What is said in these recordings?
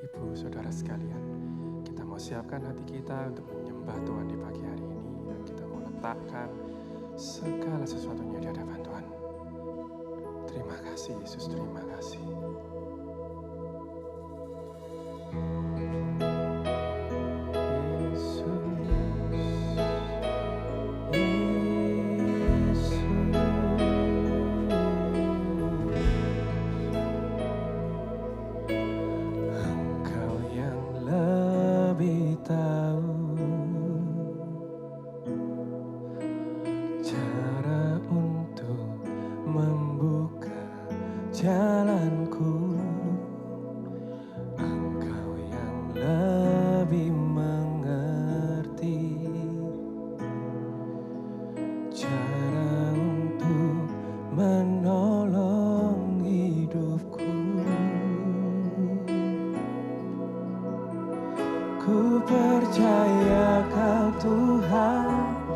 Ibu, Saudara sekalian, kita mau siapkan hati kita untuk menyembah Tuhan di pagi hari ini, dan kita mau letakkan segala sesuatunya di hadapan Tuhan. Terima kasih Yesus, terima kasih. Jalanku, Engkau yang lebih mengerti cara untuk menolong hidupku. Ku percaya Kau Tuhan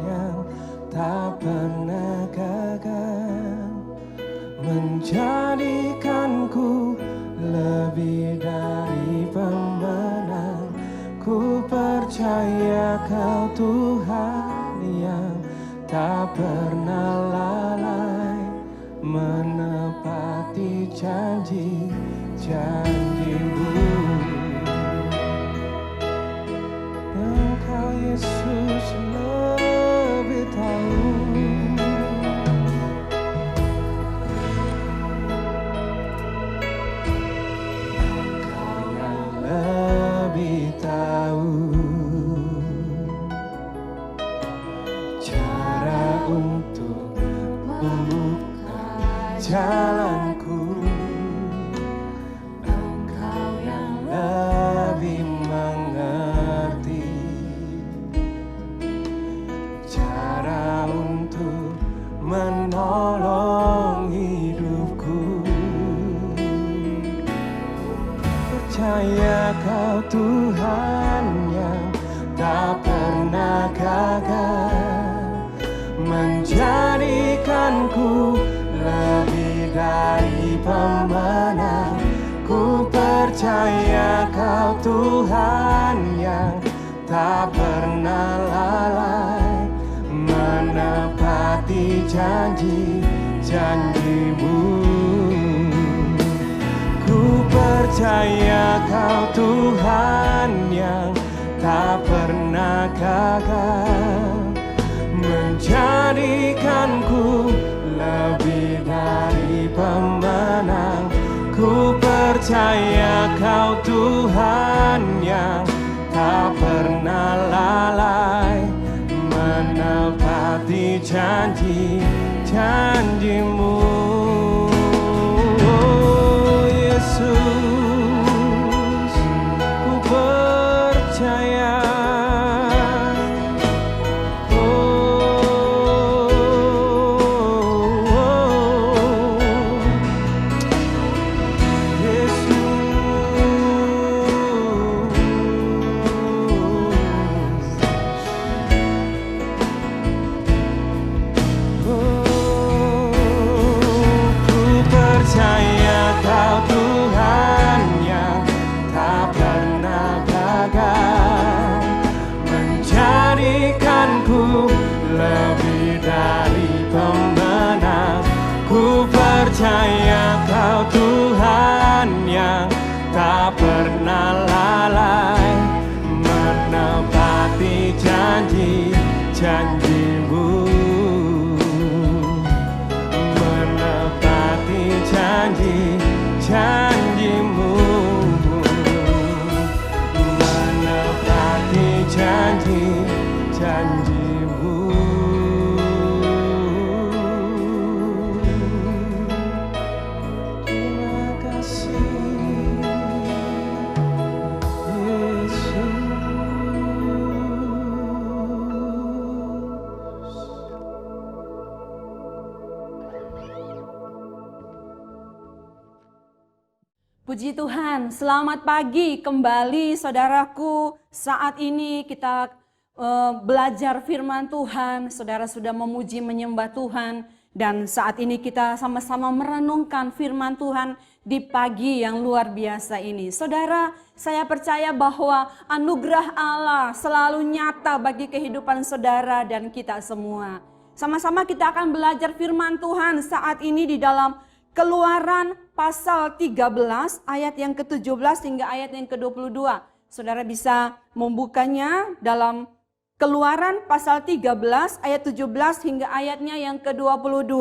yang tak pernah gagal, menjadikanku lebih dari pemenang. Ku percaya Kau Tuhan yang tak pernah lalai, menepati janji-janji-Mu. Engkau Yesus lebih tahu. Cara untuk membuka jalanku, Engkau yang lebih mengerti cara untuk menolong hidupku. Percaya Kau Tuhan yang tak pernah gagal, menjadikanku lebih dari pemenang. Ku percaya Kau Tuhan yang tak pernah lalai, menepati janji-janji-Mu. Ku percaya Kau Tuhan yang tak pernah gagal, menjadikanku lebih dari pemenang. Ku percaya Kau Tuhan yang tak pernah lalai, menepati janji-janji-Mu. Oh Yesus, ku percaya. Lebih dari pemenang. Ku percaya Kau Tuhan yang tak pernah lalai, menepati janji-janji-Mu, menepati janji-janji-Mu, menepati janji-janji-Mu. Puji Tuhan, selamat pagi kembali saudaraku. Saat ini kita belajar firman Tuhan, saudara sudah memuji menyembah Tuhan. Dan saat ini kita sama-sama merenungkan firman Tuhan di pagi yang luar biasa ini. Saudara, saya percaya bahwa anugerah Allah selalu nyata bagi kehidupan saudara dan kita semua. Sama-sama kita akan belajar firman Tuhan saat ini di dalam Keluaran pasal 13 ayat yang ke-17 hingga ayat yang ke-22. Saudara bisa membukanya dalam Keluaran pasal 13 ayat 17 hingga ayatnya yang ke-22.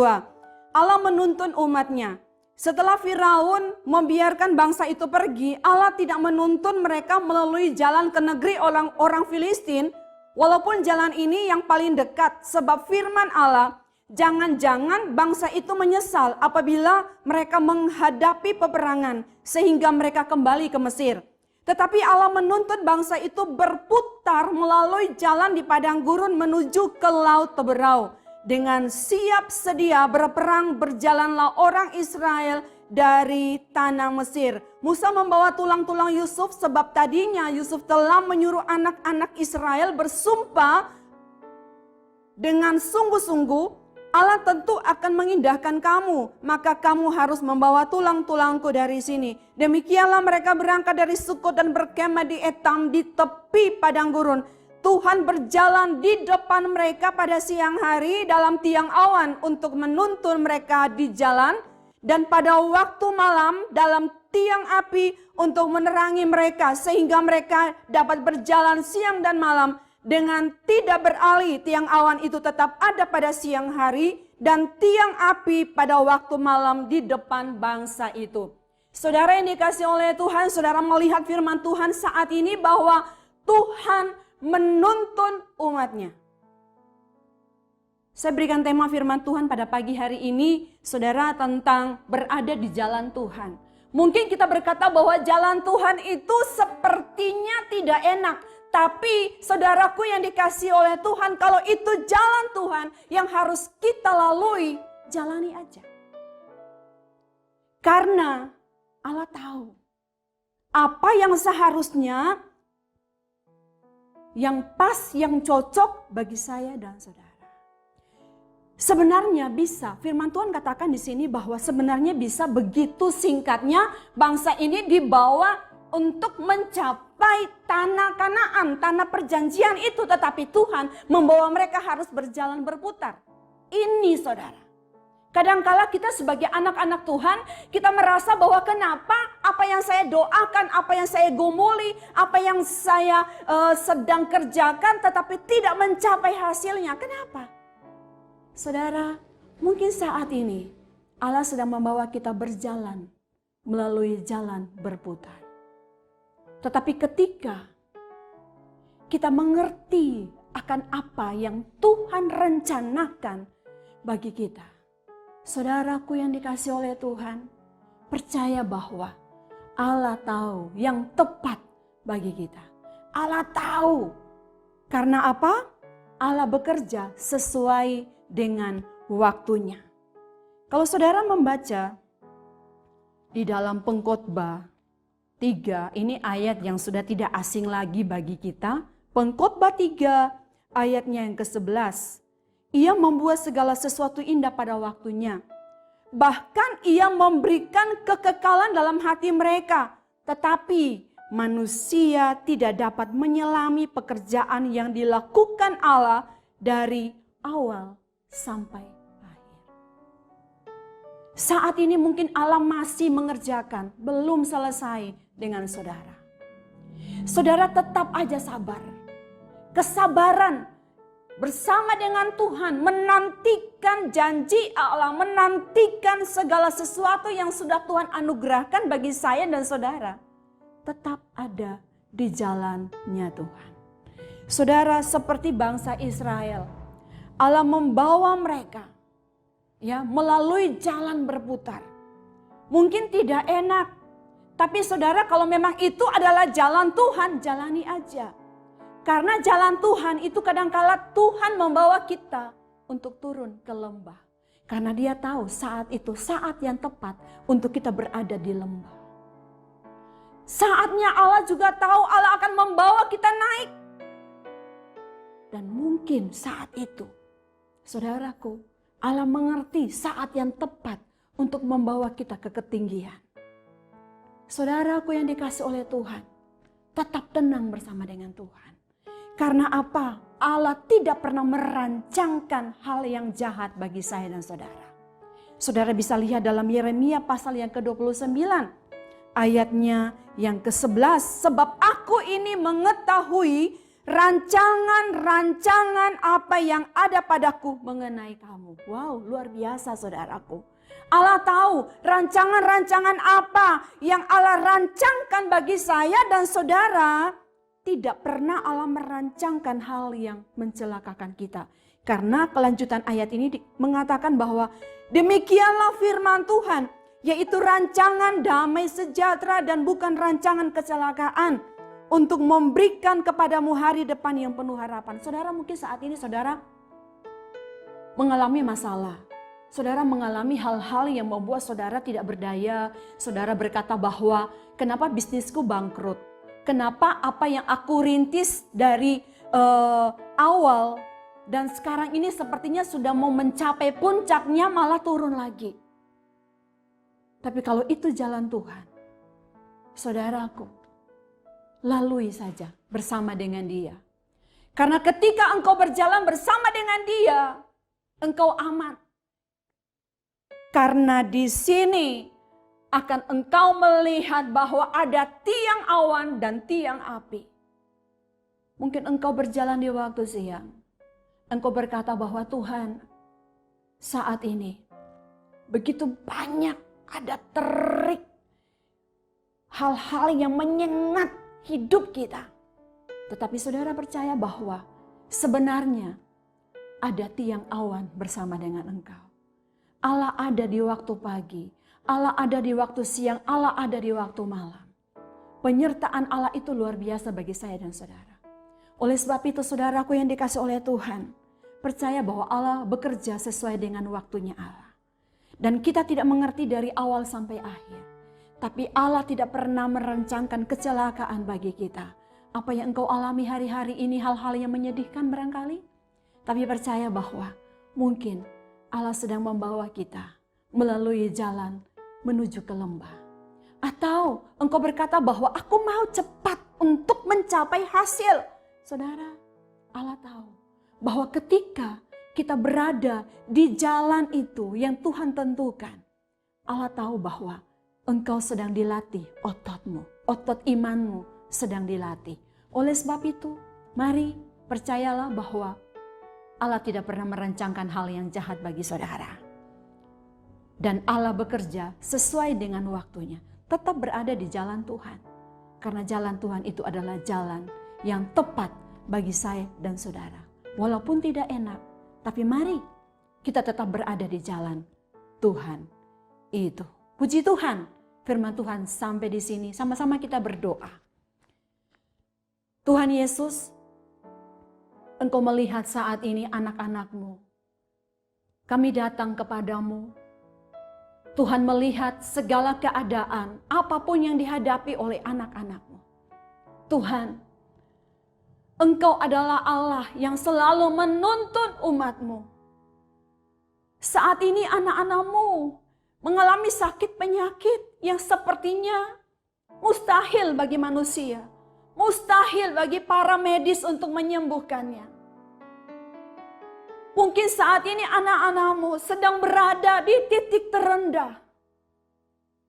Allah menuntun umatnya. Setelah Firaun membiarkan bangsa itu pergi, Allah tidak menuntun mereka melalui jalan ke negeri orang-orang Filistin, walaupun jalan ini yang paling dekat, sebab firman Allah, jangan-jangan bangsa itu menyesal apabila mereka menghadapi peperangan, sehingga mereka kembali ke Mesir. Tetapi Allah menuntun bangsa itu berputar melalui jalan di padang gurun menuju ke Laut Teberau. Dengan siap sedia berperang berjalanlah orang Israel dari tanah Mesir. Musa membawa tulang-tulang Yusuf sebab tadinya Yusuf telah menyuruh anak-anak Israel bersumpah dengan sungguh-sungguh, Allah tentu akan mengindahkan kamu, maka kamu harus membawa tulang-tulangku dari sini. Demikianlah mereka berangkat dari Sukot dan berkemah di Etam di tepi padang gurun. Tuhan berjalan di depan mereka pada siang hari dalam tiang awan untuk menuntun mereka di jalan, dan pada waktu malam dalam tiang api untuk menerangi mereka sehingga mereka dapat berjalan siang dan malam dengan tidak beralih. Tiang awan itu tetap ada pada siang hari dan tiang api pada waktu malam di depan bangsa itu. Saudara yang dikasihi oleh Tuhan, saudara melihat firman Tuhan saat ini bahwa Tuhan menuntun umatnya. Saya berikan tema firman Tuhan pada pagi hari ini, saudara, tentang berada di jalan Tuhan. Mungkin kita berkata bahwa jalan Tuhan itu sepertinya tidak enak. Tapi saudaraku yang dikasihi oleh Tuhan, kalau itu jalan Tuhan yang harus kita lalui, jalani aja. Karena Allah tahu apa yang seharusnya, yang pas, yang cocok bagi saya dan saudara. Sebenarnya bisa, firman Tuhan katakan di sini bahwa sebenarnya bisa begitu singkatnya bangsa ini dibawa untuk mencapai tanah Kanaan, tanah perjanjian itu. Tetapi Tuhan membawa mereka harus berjalan berputar. Ini saudara. Kadangkala kita sebagai anak-anak Tuhan, kita merasa bahwa kenapa apa yang saya doakan, apa yang saya gumuli, apa yang saya sedang kerjakan tetapi tidak mencapai hasilnya. Kenapa? Saudara, mungkin saat ini Allah sedang membawa kita berjalan melalui jalan berputar. Tetapi ketika kita mengerti akan apa yang Tuhan rencanakan bagi kita, saudaraku yang dikasihi oleh Tuhan, percaya bahwa Allah tahu yang tepat bagi kita. Allah tahu. Karena apa? Allah bekerja sesuai dengan waktunya. Kalau saudara membaca di dalam Pengkhotbah 3, ini ayat yang sudah tidak asing lagi bagi kita. Pengkhotbah 3 ayatnya yang ke-11. Ia membuat segala sesuatu indah pada waktunya. Bahkan ia memberikan kekekalan dalam hati mereka. Tetapi manusia tidak dapat menyelami pekerjaan yang dilakukan Allah dari awal sampai akhir. Saat ini mungkin Allah masih mengerjakan, belum selesai dengan saudara. Saudara tetap aja sabar. Kesabaran bersama dengan Tuhan, menantikan janji Allah, menantikan segala sesuatu yang sudah Tuhan anugerahkan bagi saya dan saudara, tetap ada di jalannya Tuhan. Saudara, seperti bangsa Israel, Allah membawa mereka melalui jalan berputar. Mungkin tidak enak, tapi saudara, kalau memang itu adalah jalan Tuhan, jalani aja. Karena jalan Tuhan itu kadangkala Tuhan membawa kita untuk turun ke lembah. Karena Dia tahu saat itu saat yang tepat untuk kita berada di lembah. Saatnya Allah juga tahu Allah akan membawa kita naik. Dan mungkin saat itu, saudaraku, Allah mengerti saat yang tepat untuk membawa kita ke ketinggian. Saudaraku yang dikasih oleh Tuhan, tetap tenang bersama dengan Tuhan. Karena apa? Allah tidak pernah merancangkan hal yang jahat bagi saya dan saudara. Saudara bisa lihat dalam Yeremia pasal yang ke-29. Ayatnya yang ke-11. Sebab aku ini mengetahui rancangan-rancangan apa yang ada padaku mengenai kamu. Wow, luar biasa saudaraku. Allah tahu rancangan-rancangan apa yang Allah rancangkan bagi saya dan saudara. Tidak pernah Allah merancangkan hal yang mencelakakan kita. Karena kelanjutan ayat ini mengatakan bahwa demikianlah firman Tuhan, yaitu rancangan damai sejahtera dan bukan rancangan kecelakaan, untuk memberikan kepadamu hari depan yang penuh harapan. Saudara, mungkin saat ini saudara mengalami masalah. Saudara mengalami hal-hal yang membuat saudara tidak berdaya. Saudara berkata bahwa kenapa bisnisku bangkrut? Kenapa apa yang aku rintis dari awal dan sekarang ini sepertinya sudah mau mencapai puncaknya malah turun lagi. Tapi kalau itu jalan Tuhan, saudaraku, lalui saja bersama dengan Dia. Karena ketika engkau berjalan bersama dengan Dia, engkau aman. Karena di sini akan engkau melihat bahwa ada tiang awan dan tiang api. Mungkin engkau berjalan di waktu siang. Engkau berkata bahwa Tuhan, saat ini begitu banyak ada terik hal-hal yang menyengat hidup kita. Tetapi saudara percaya bahwa sebenarnya ada tiang awan bersama dengan engkau. Allah ada di waktu pagi, Allah ada di waktu siang, Allah ada di waktu malam. Penyertaan Allah itu luar biasa bagi saya dan saudara. Oleh sebab itu saudaraku yang dikasih oleh Tuhan, percaya bahwa Allah bekerja sesuai dengan waktunya Allah. Dan kita tidak mengerti dari awal sampai akhir. Tapi Allah tidak pernah merancangkan kecelakaan bagi kita. Apa yang engkau alami hari-hari ini hal-hal yang menyedihkan barangkali. Tapi percaya bahwa mungkin Allah sedang membawa kita melalui jalan menuju ke lembah. Atau engkau berkata bahwa aku mau cepat untuk mencapai hasil. Saudara, Allah tahu bahwa ketika kita berada di jalan itu yang Tuhan tentukan, Allah tahu bahwa engkau sedang dilatih ototmu, otot imanmu sedang dilatih. Oleh sebab itu, mari percayalah bahwa Allah tidak pernah merancangkan hal yang jahat bagi saudara. Dan Allah bekerja sesuai dengan waktunya. Tetap berada di jalan Tuhan. Karena jalan Tuhan itu adalah jalan yang tepat bagi saya dan saudara. Walaupun tidak enak, tapi mari kita tetap berada di jalan Tuhan itu. Puji Tuhan, firman Tuhan sampai di sini. Sama-sama kita berdoa. Tuhan Yesus, Engkau melihat saat ini anak-anak-Mu. Kami datang kepadamu. Tuhan melihat segala keadaan, apapun yang dihadapi oleh anak-anak-Mu. Tuhan, Engkau adalah Allah yang selalu menuntun umat-Mu. Saat ini anak-anak-Mu mengalami sakit penyakit yang sepertinya mustahil bagi manusia. Mustahil bagi para medis untuk menyembuhkannya. Mungkin saat ini anak-anak-Mu sedang berada di titik terendah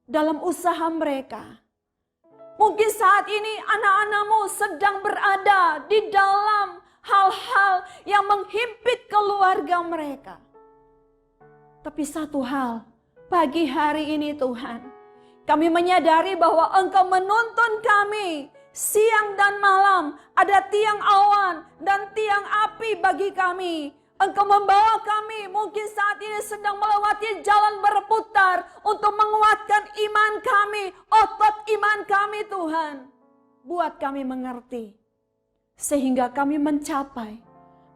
dalam usaha mereka. Mungkin saat ini anak-anak-Mu sedang berada di dalam hal-hal yang menghimpit keluarga mereka. Tapi satu hal, pagi hari ini Tuhan, kami menyadari bahwa Engkau menuntun kami siang dan malam, ada tiang awan dan tiang api bagi kami. Engkau membawa kami mungkin saat ini sedang melewati jalan berputar untuk menguatkan iman kami, otot iman kami Tuhan. Buat kami mengerti sehingga kami mencapai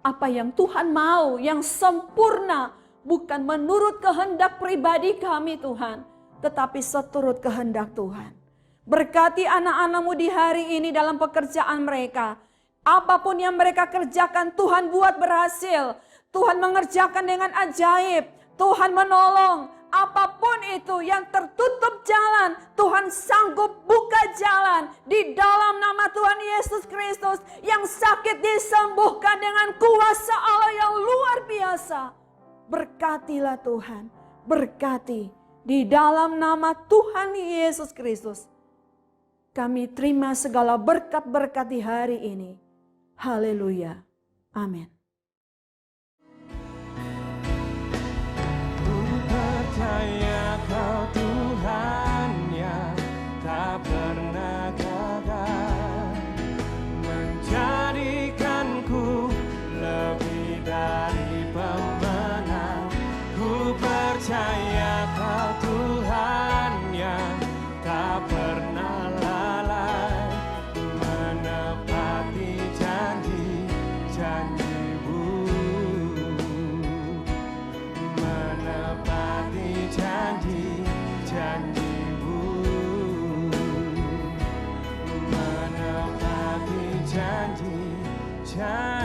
apa yang Tuhan mau, yang sempurna, bukan menurut kehendak pribadi kami Tuhan, tetapi seturut kehendak Tuhan. Berkati anak-anak-Mu di hari ini dalam pekerjaan mereka. Apapun yang mereka kerjakan Tuhan buat berhasil. Tuhan mengerjakan dengan ajaib. Tuhan menolong. apapun itu yang tertutup jalan, Tuhan sanggup buka jalan di dalam nama Tuhan Yesus Kristus. Yang sakit disembuhkan dengan kuasa Allah yang luar biasa. Berkatilah Tuhan, berkati di dalam nama Tuhan Yesus Kristus. Kami terima segala berkat-berkat di hari ini. Haleluya. Amin. Ku percaya Kau Tuhan yang tak pernah gagal, menjadikanku lebih dari pemenang. Ku percaya Kau Tuhan yang tak pernah lalai, menepati janji-janji-Mu, menepati janji-janji-Mu, menepati janji-janji.